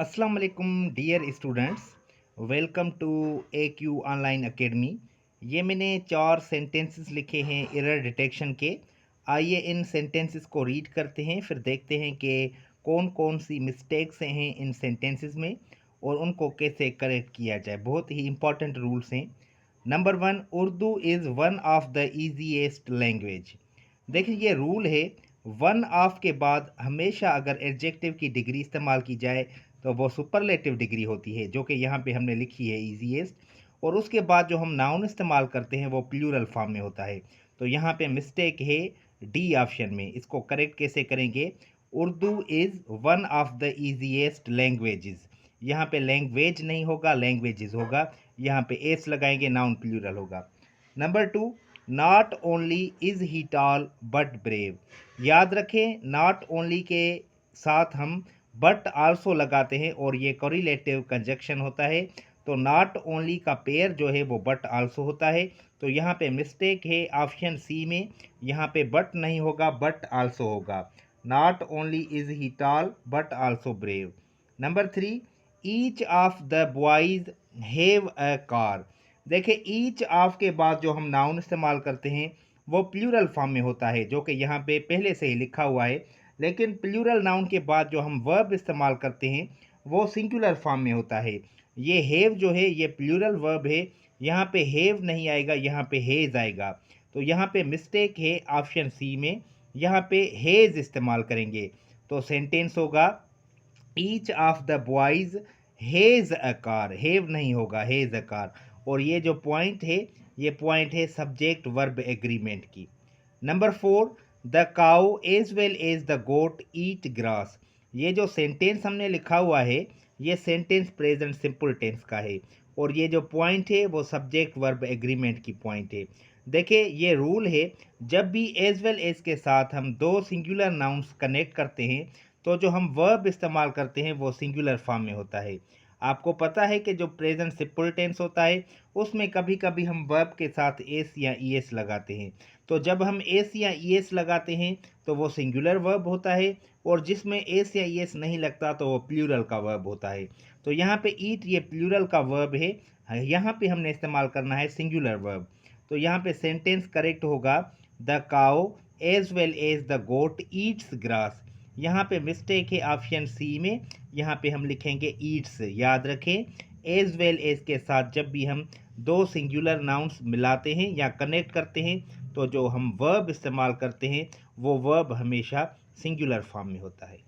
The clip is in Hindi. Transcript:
अस्सलाम वालेकुम dear students, welcome to A Q online academy. ये मैंने 4 सेंटेंसेस लिखे हैं एरर डिटेक्शन के। आइए इन सेंटेंसेस को रीड करते हैं, फिर देखते हैं कि कौन कौन सी मिस्टेक्स हैं इन सेंटेंसेस में और उनको कैसे करेक्ट किया जाए। बहुत ही इंपॉर्टेंट रूल्स हैं। Number 1, Urdu is one of the easiest language. देखिए ये रूल है, वन ऑफ के बाद हमेशा अगर एडजेक्टिव की डिग्री इस्तेमाल की जाए तो वो सुपरलेटिव डिग्री होती है, जो कि यहाँ पे हमने लिखी है ईजीएस्ट। और उसके बाद जो हम नाउन इस्तेमाल करते हैं वो प्लूरल फॉर्म में होता है। तो यहाँ पे मिस्टेक है डी ऑप्शन में। इसको करेक्ट कैसे करेंगे? Urdu is one of the easiest languages. यहाँ पे लैंग्वेज नहीं होगा, लैंग्वेजेस होगा। यहाँ पे एस लगाएंगे, नाउन प्लूरल होगा। Number 2, not only is he tall but brave. याद रखें, नॉट ओनली के साथ हम बट आल्सो लगाते हैं और ये कोरिलेटिव कंजक्शन होता है। तो नॉट ओनली का पेयर जो है वो बट आल्सो होता है। तो यहाँ पे मिस्टेक है ऑप्शन सी में। यहाँ पे बट नहीं होगा, बट आल्सो होगा। Not only is he tall but also brave. Number 3, each of the boys have a car. देखिए ईच ऑफ के बाद जो हम नाउन इस्तेमाल करते हैं वो प्लूरल फॉर्म में होता है, जो कि यहाँ पे पहले से ही लिखा हुआ है। लेकिन प्लूरल नाउन के बाद जो हम वर्ब इस्तेमाल करते हैं वो सिंगुलर फॉर्म में होता है। ये हैव जो है ये प्लूरल वर्ब है, यहाँ पे हैव नहीं आएगा, यहाँ पे हेज आएगा। तो यहाँ पे मिस्टेक है ऑप्शन सी में, यहाँ पे हेज इस्तेमाल करेंगे। तो सेंटेंस होगा each of the boys has a car. Have नहीं होगा, हेज अ कार। और ये जो पॉइंट है ये पॉइंट है सब्जेक्ट वर्ब एग्रीमेंट की। Number 4, the cow as well as the goat eat grass. ये जो सेंटेंस हमने लिखा हुआ है ये सेंटेंस प्रेजेंट सिंपल टेंस का है और ये जो पॉइंट है वो सब्जेक्ट वर्ब एग्रीमेंट की पॉइंट है। देखिए ये रूल है, जब भी एज वेल एज के साथ हम दो सिंगुलर नाउन्स कनेक्ट करते हैं तो जो हम वर्ब इस्तेमाल करते हैं वो सिंगुलर फॉर्म में होता है। आपको पता है कि जो प्रेजेंट सिंपल टेंस होता है उसमें कभी कभी हम वर्ब के साथ एस या ईएस लगाते हैं। तो जब हम एस या ईएस लगाते हैं तो वो सिंगुलर वर्ब होता है, और जिसमें एस या ईएस नहीं लगता तो वो प्लूरल का वर्ब होता है। तो यहाँ पे ईट ये प्लूरल का वर्ब है, यहाँ पे हमने इस्तेमाल करना है सिंगुलर वर्ब। तो यहाँ पे सेंटेंस करेक्ट होगा the cow as well as the goat eats grass. यहाँ पे मिस्टेक है ऑप्शन सी में, यहाँ पे हम लिखेंगे ईट्स। याद रखें, एज वेल एज के साथ जब भी हम दो सिंगुलर नाउन्स मिलाते हैं या कनेक्ट करते हैं तो जो हम वर्ब इस्तेमाल करते हैं वो वर्ब हमेशा सिंगुलर फॉर्म में होता है।